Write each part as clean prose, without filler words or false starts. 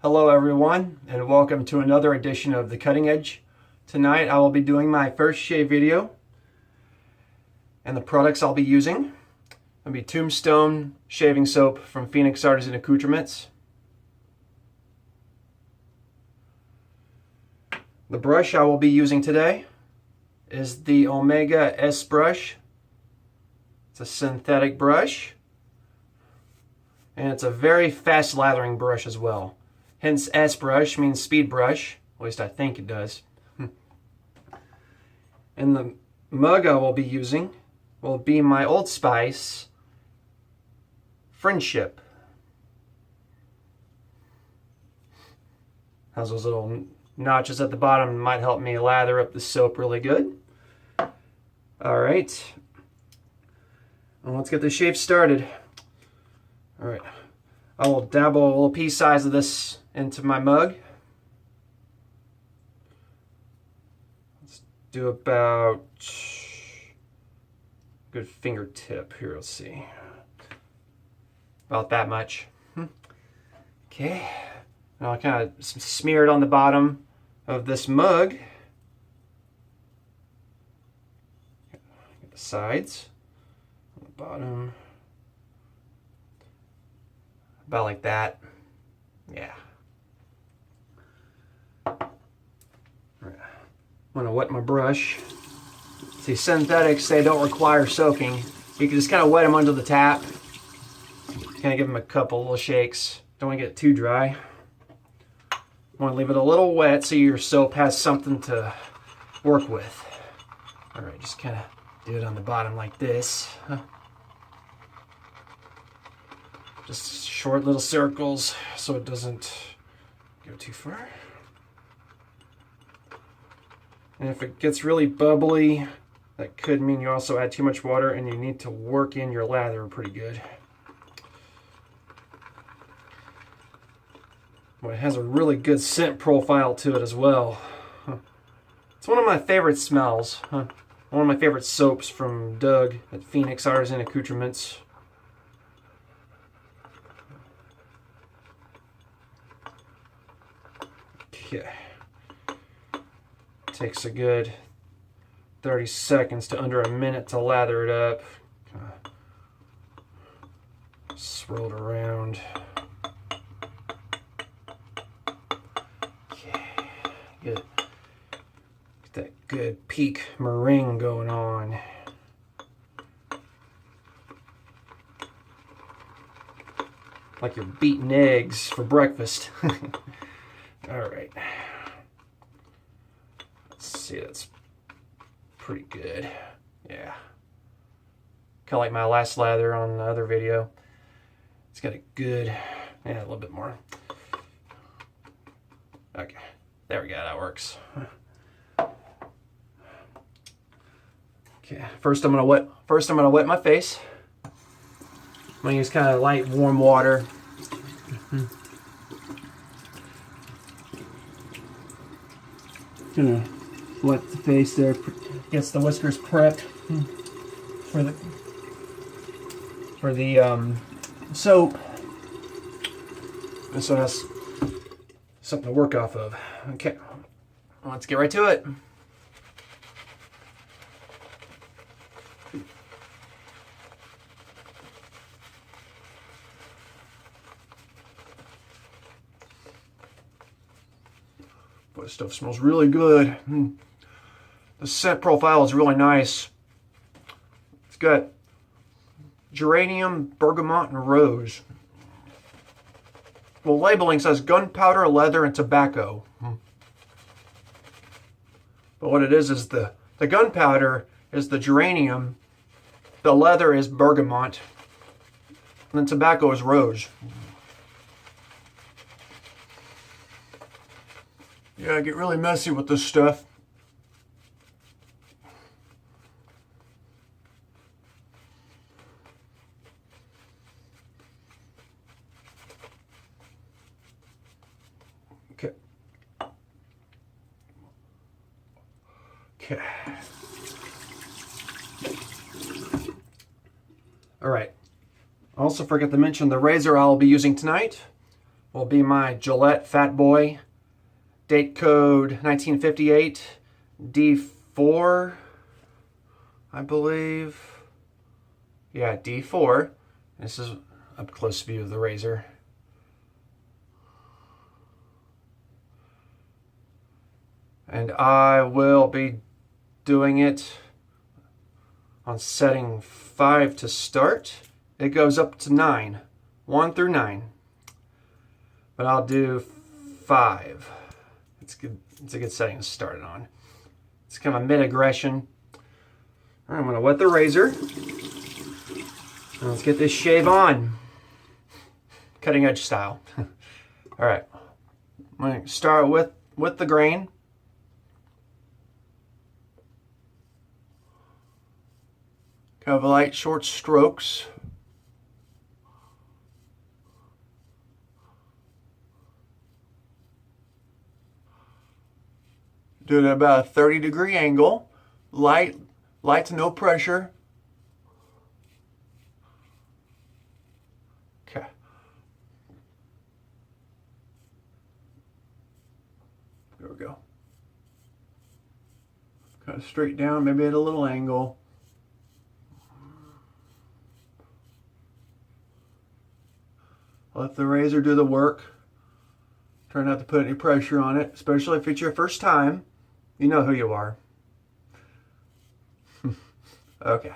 Hello everyone, and welcome to another edition of The Cutting Edge. Tonight I will be doing my first shave video, and the products I'll be using will be Tombstone shaving soap from Phoenix Artisan Accoutrements. The brush I will be using today is the Omega S brush. It's a synthetic brush, and it's a very fast lathering brush as well. Hence, S brush means speed brush. At least I think it does. And the mug I will be using will be my Old Spice Friendship. Has those little notches at the bottom. Might help me lather up the soap really good. Alright. Well, let's get the shave started. Alright. I will dabble a little pea size of this into my mug. Let's do about a good fingertip here. Let's see. About that much. Okay. Now I'll kind of smear it on the bottom of this mug. Get the sides, on the bottom. About like that. Yeah. I'm gonna wet my brush. See, synthetics, they don't require soaking. You can just kind of wet them under the tap. Kind of give them a couple little shakes. Don't want to get it too dry. Want to leave it a little wet so your soap has something to work with. All right, just kind of do it on the bottom like this. Just short little circles so it doesn't go too far. And if it gets really bubbly, that could mean you also add too much water and you need to work in your lather pretty good. Well, it has a really good scent profile to it as well. It's one of my favorite smells. One of my favorite soaps from Doug at Phoenix Artisan Accoutrements. Okay. Takes a good 30 seconds to under a minute to lather it up. Swirl it around. Okay. Get that good peak meringue going on. Like you're beating eggs for breakfast. Alright. Let's see, that's pretty good. Yeah. Kind of like my last lather on the other video. It's got a good, yeah, a little bit more. Okay. There we go, that works. Okay, first I'm gonna wet my face. I'm gonna use kind of light warm water. Gonna wet the face there, gets the whiskers prepped for the soap. And so that's something to work off of. Okay, let's get right to it. Boy, this stuff smells really good. The scent profile is really nice. It's got geranium, bergamot, and rose. Well, labeling says gunpowder, leather, and tobacco. But what it is the gunpowder is the geranium, the leather is bergamot, and then tobacco is rose. Yeah, I get really messy with this stuff. Okay. Okay. All right. I also forgot to mention the razor I'll be using tonight will be my Gillette Fatboy, date code 1958, D-4, I believe. Yeah, D-4. This is up close view of the razor. And I will be doing it on setting 5 to start. It goes up to 9, 1 through 9. But I'll do 5. It's good. It's a good setting to start it on. It's kind of a mid-aggression. All right, I'm gonna wet the razor. And let's get this shave on. Cutting edge style. All right, I'm gonna start with the grain. Kind of light, short strokes. Doing it about a 30-degree angle. Light to no pressure. Okay. There we go. Kind of straight down, maybe at a little angle. Let the razor do the work. Try not to put any pressure on it, especially if it's your first time. You know who you are. Okay.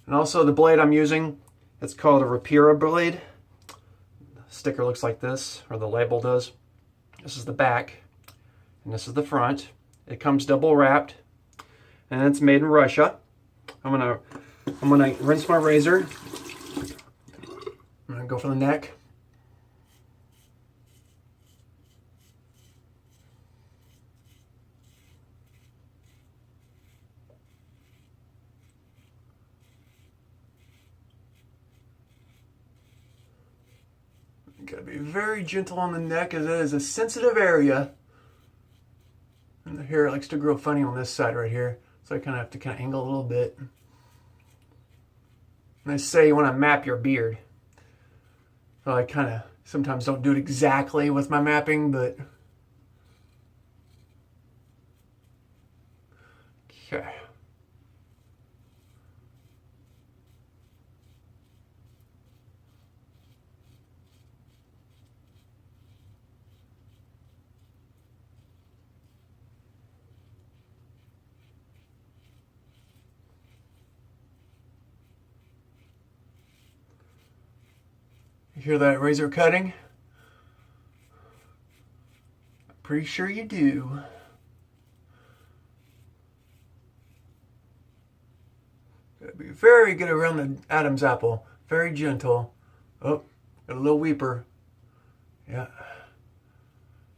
And also the blade I'm using, it's called a Rapira Blade. The sticker looks like this, or the label does. This is the back, and this is the front. It comes double wrapped, and it's made in Russia. I'm gonna rinse my razor. I'm gonna go for the neck. You gotta be very gentle on the neck, as it is a sensitive area. And the hair likes to grow funny on this side right here, so I kind of have to angle a little bit. And they say you want to map your beard. So I kind of sometimes don't do it exactly with my mapping, but okay. You hear that razor cutting? I'm pretty sure you do. Gotta be very good around the Adam's apple. Very gentle. Oh, got a little weeper. Yeah.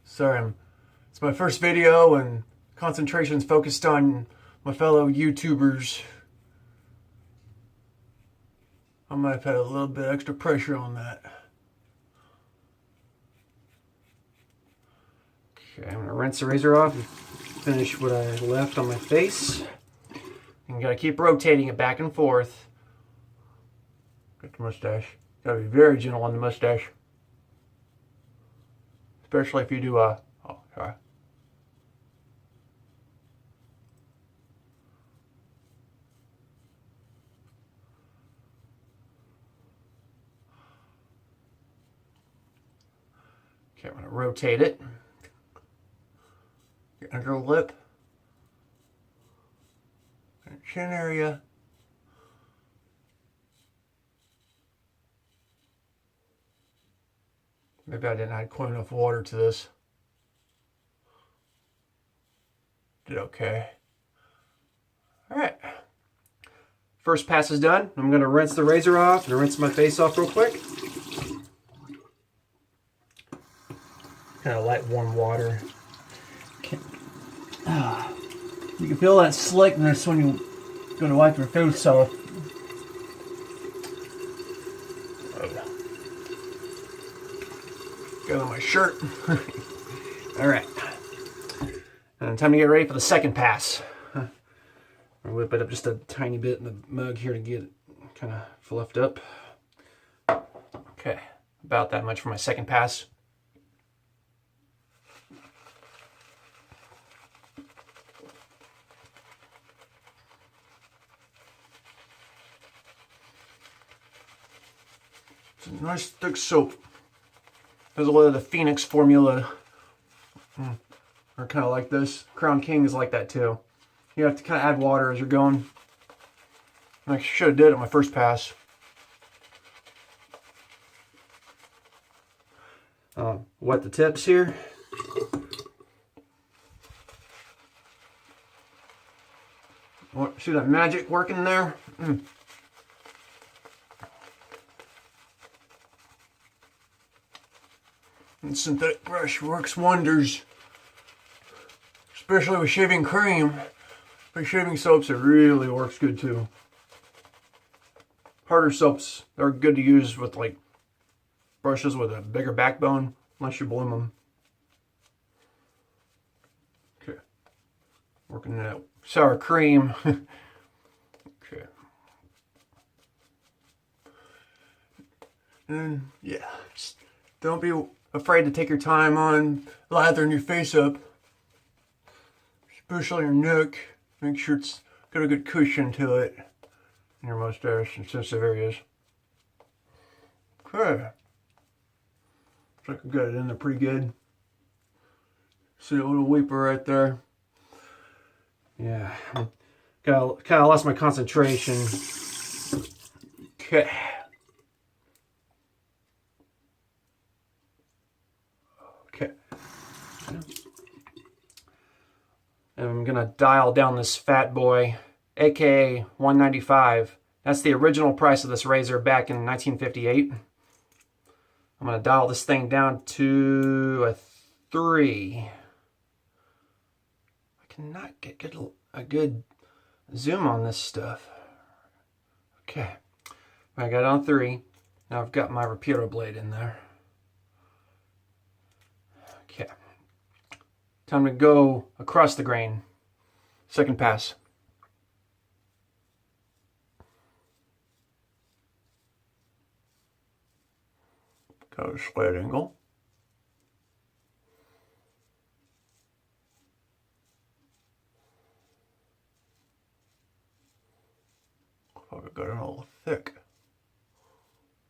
Sorry, it's my first video and concentration's focused on my fellow YouTubers. I might have had a little bit extra pressure on that. Okay, I'm gonna rinse the razor off and finish what I left on my face. And you gotta keep rotating it back and forth. Got the mustache. Gotta be very gentle on the mustache. Especially if you do a, oh, sorry. Okay, I'm going to rotate it. Your under lip. And chin area. Maybe I didn't add quite enough water to this. Did okay. Alright. First pass is done. I'm going to rinse the razor off and rinse my face off real quick. Kind of light warm water. You can feel that slickness when you go to wipe your face off. Go on my shirt. Alright. And time to get ready for the second pass. I'll whip it up just a tiny bit in the mug here to get it kind of fluffed up. about that much for my second pass. It's a nice thick soap. There's a lot of the Phoenix formula. Are kind of like this. Crown King is like that too. You have to kind of add water as you're going. I should have did it on my first pass. Wet the tips here. See that magic working there? And synthetic brush works wonders. Especially with shaving cream. But shaving soaps, it really works good too. Harder soaps are good to use with like brushes with a bigger backbone, unless you bloom them. Okay. Working that sour cream. Okay. And yeah, just don't be afraid to take your time on lathering your face up. Especially your neck. Make sure it's got a good cushion to it. In your mustache and sensitive areas. Okay. Looks like I got it in there pretty good. See a little weeper right there? Yeah. Kind of lost my concentration. Okay. Okay. And I'm gonna dial down this Fatboy, aka 195. That's the original price of this razor back in 1958. I'm gonna dial this thing down to a 3. I cannot get a good zoom on this stuff. Okay, I got it on 3. Now I've got my Rapira blade in there. Okay, time to go across the grain. Second pass. Got a slight angle. Probably got it a little thick.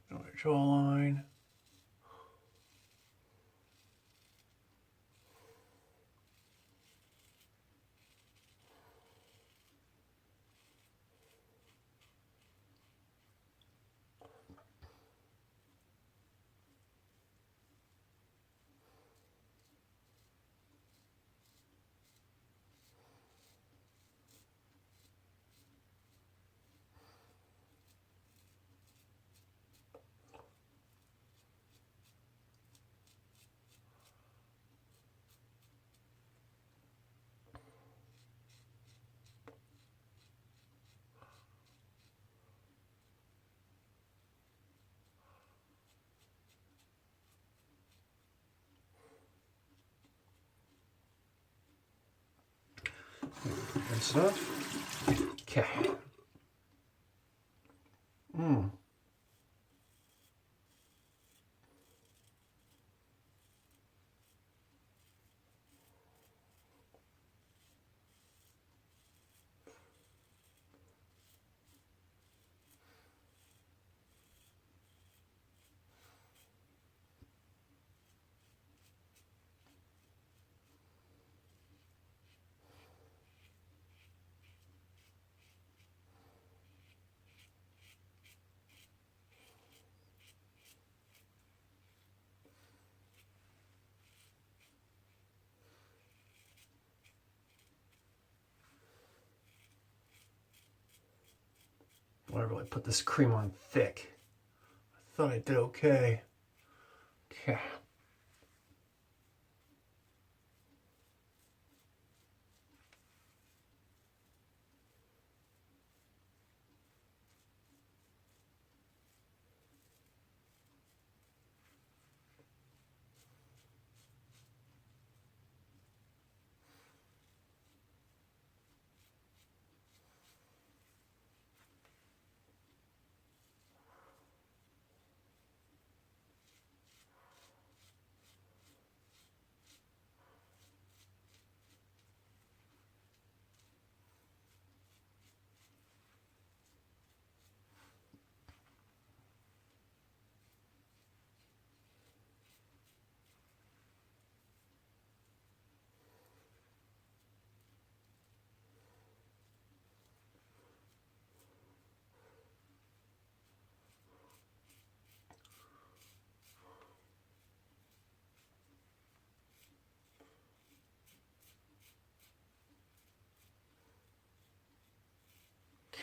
My jawline. Rinse it off. Okay. I really put this cream on thick. I thought I did okay. Okay.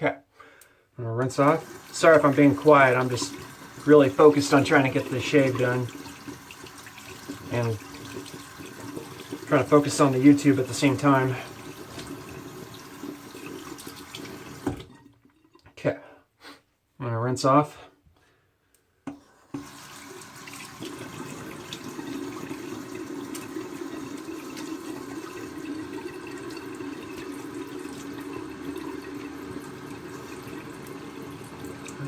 Okay, I'm gonna rinse off. Sorry if I'm being quiet, I'm just really focused on trying to get the shave done. And trying to focus on the YouTube at the same time. Okay, I'm gonna rinse off.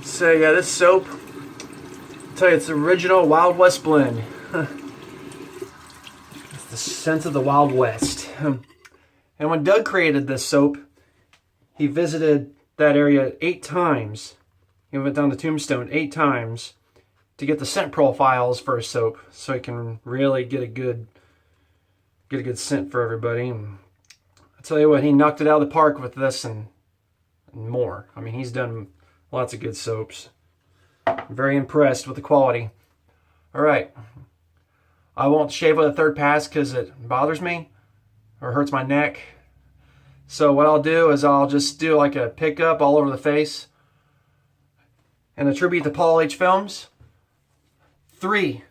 So yeah, this soap, I'll tell you, it's the original Wild West blend. It's the scent of the Wild West. And when Doug created this soap, he visited that area 8 times. He went down to Tombstone 8 times to get the scent profiles for his soap, so he can really get a good scent for everybody. And I tell you what, he knocked it out of the park with this and more. I mean, he's done lots of good soaps. I'm very impressed with the quality. All right. I won't shave with a third pass because it bothers me or hurts my neck. So what I'll do is I'll just do like a pickup all over the face and attribute to Paul H. Films. 3,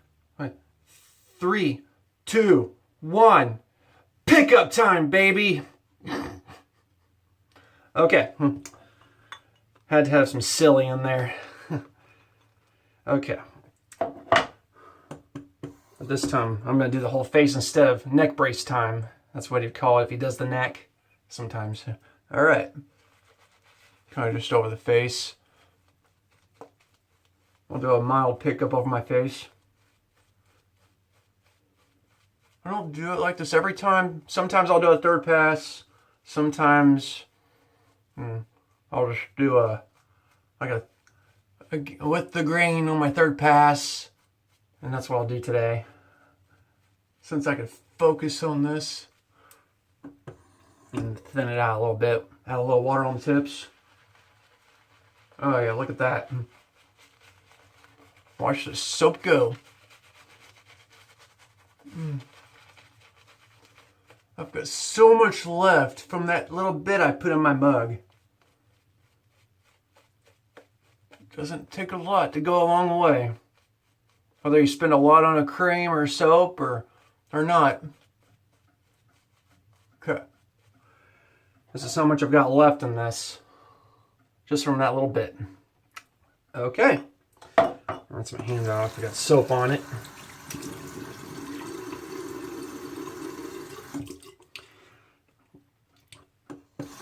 2, 1. Pickup time, baby. Okay. Had to have some silly in there. Okay. But this time, I'm going to do the whole face instead of neck brace time. That's what he'd call it if he does the neck sometimes. All right. Kind of just over the face. I'll do a mild pickup over my face. I don't do it like this every time. Sometimes I'll do a third pass. Sometimes I'll just do a with the grain on my third pass. And that's what I'll do today. Since I could focus on this. And thin it out a little bit. Add a little water on the tips. Oh yeah, look at that. Watch the soap go. I've got so much left from that little bit I put in my mug. It doesn't take a lot to go a long way. Whether you spend a lot on a cream or soap or not. Okay. This is how much I've got left in this. Just from that little bit. Okay. Rinse my hands off. I got soap on it.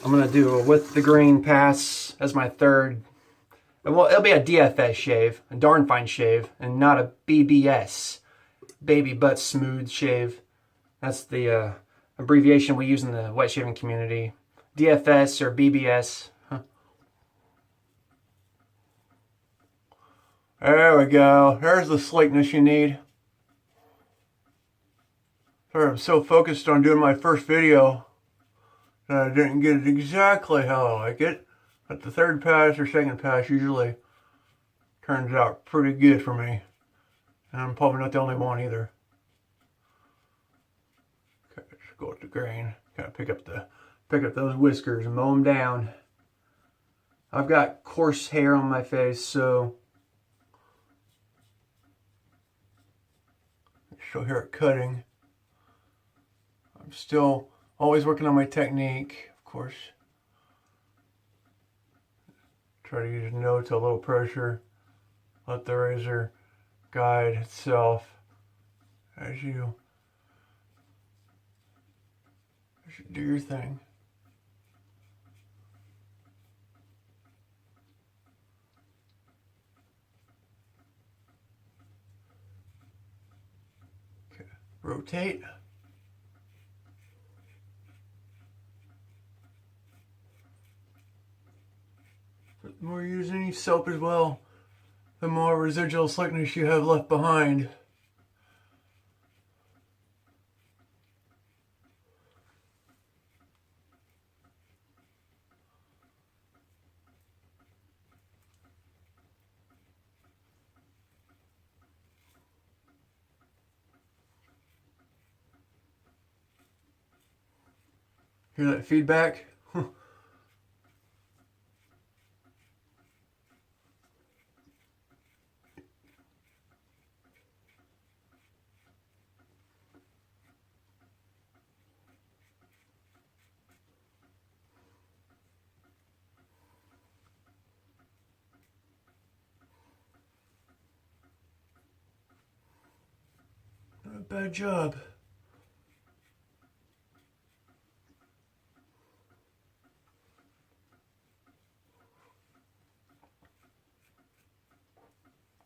I'm going to do a with the grain pass as my third. Well, it'll be a DFS shave, a darn fine shave, and not a BBS, baby butt smooth shave. That's the abbreviation we use in the wet shaving community. DFS or BBS. Huh. There we go. There's the sleekness you need. Sorry, I'm so focused on doing my first video that I didn't get it exactly how I like it. But the third pass or second pass usually turns out pretty good for me. And I'm probably not the only one either. Okay, let's go with the grain. Gotta pick up those whiskers and mow them down. I've got coarse hair on my face, so show hair cutting. I'm still always working on my technique, of course. Try to use no to low pressure. Let the razor guide itself as you do your thing. Okay. Rotate. The more you use any soap as well, the more residual slickness you have left behind. Hear that feedback? bad job.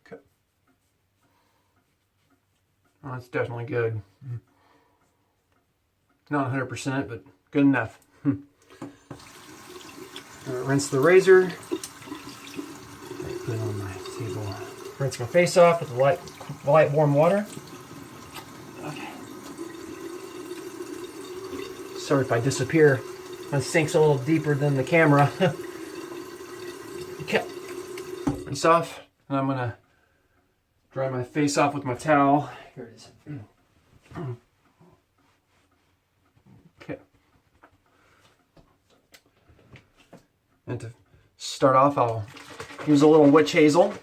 Okay. Oh, that's definitely good. Not 100%, but good enough. Rinse the razor. Put it on my table. Rinse my face off with light warm water. Okay. Sorry if I disappear. My sink's a little deeper than the camera. Okay. Rinse off, and I'm gonna dry my face off with my towel. Here it is. Okay. And to start off, I'll use a little witch hazel.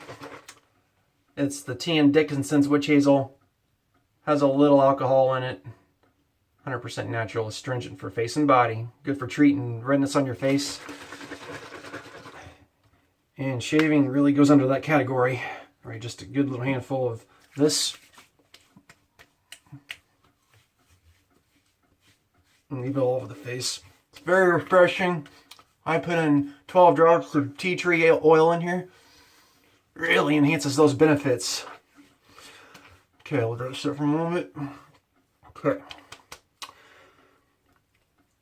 It's the T. Dickinson's witch hazel. Has a little alcohol in it. 100% natural, astringent for face and body. Good for treating redness on your face. And shaving really goes under that category. All right, just a good little handful of this. And leave it all over the face. It's very refreshing. I put in 12 drops of tea tree oil in here. Really enhances those benefits. Okay, I'll let that sit for a moment. Okay.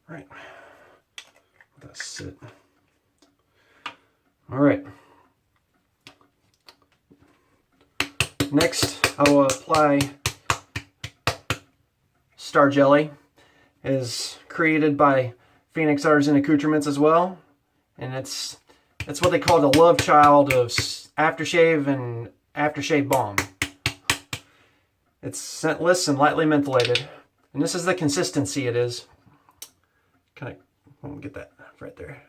All right. Let that sit. All right. Next, I will apply Star Jelly. It is created by Phoenix Artisan Accoutrements as well, and it's what they call the love child of Aftershave and Aftershave Balm. It's scentless and lightly mentholated, and this is the consistency it is. Kind of, get that right there.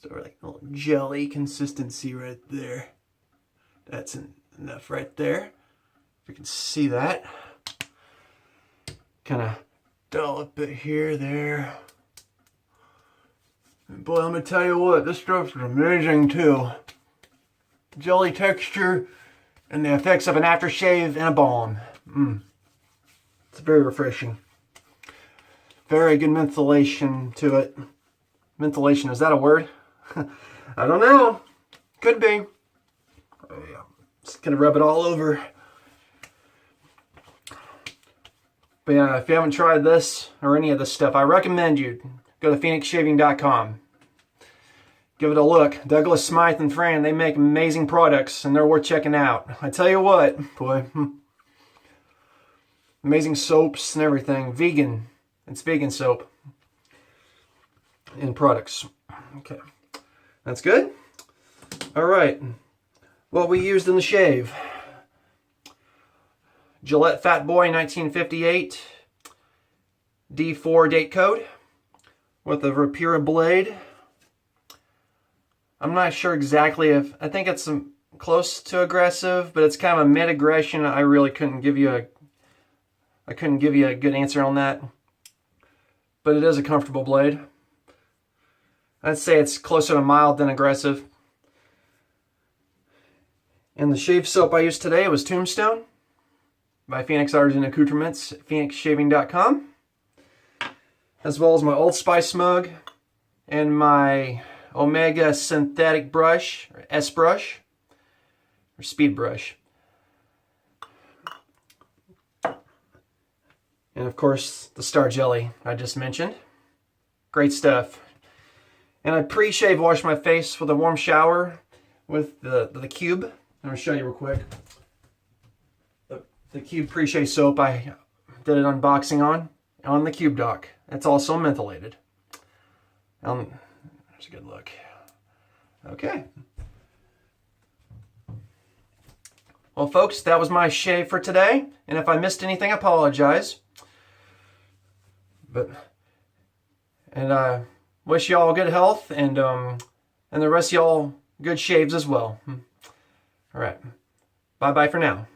So like a little jelly consistency right there. That's enough right there. If you can see that. Kind of dollop it here, there. And boy, let me tell you what, this stuff's amazing too. Jelly texture and the effects of an aftershave and a balm. It's very refreshing. Very good mentholation to it. Mentholation, is that a word? I don't know. Could be. Just gonna rub it all over. But yeah, if you haven't tried this or any of this stuff, I recommend you go to phoenixshaving.com. Give it a look. Douglas, Smythe, and Fran, they make amazing products, and they're worth checking out. I tell you what, boy. Amazing soaps and everything. Vegan. It's vegan soap. And products. Okay. That's good. All right. What we used in the shave. Gillette Fatboy 1958. D-4 date code. With a Rapira Blade. I'm not sure exactly if, I think it's close to aggressive, but it's kind of a mid-aggression. I really couldn't give you a good answer on that. But it is a comfortable blade. I'd say it's closer to mild than aggressive. And the shave soap I used today was Tombstone by Phoenix Artisan Accoutrements at phoenixshaving.com. As well as my Old Spice mug and my Omega synthetic brush, or S brush, or speed brush. And of course, the Star Jelly I just mentioned. Great stuff. And I pre-shave wash my face with a warm shower with the Cube. I'm going to show you real quick. The Cube pre-shave soap I did an unboxing on the Cube dock. It's also mentholated. There's a good look. Okay. Well, folks, that was my shave for today. And if I missed anything, I apologize. And I wish y'all good health and the rest of y'all good shaves as well. All right. Bye-bye for now.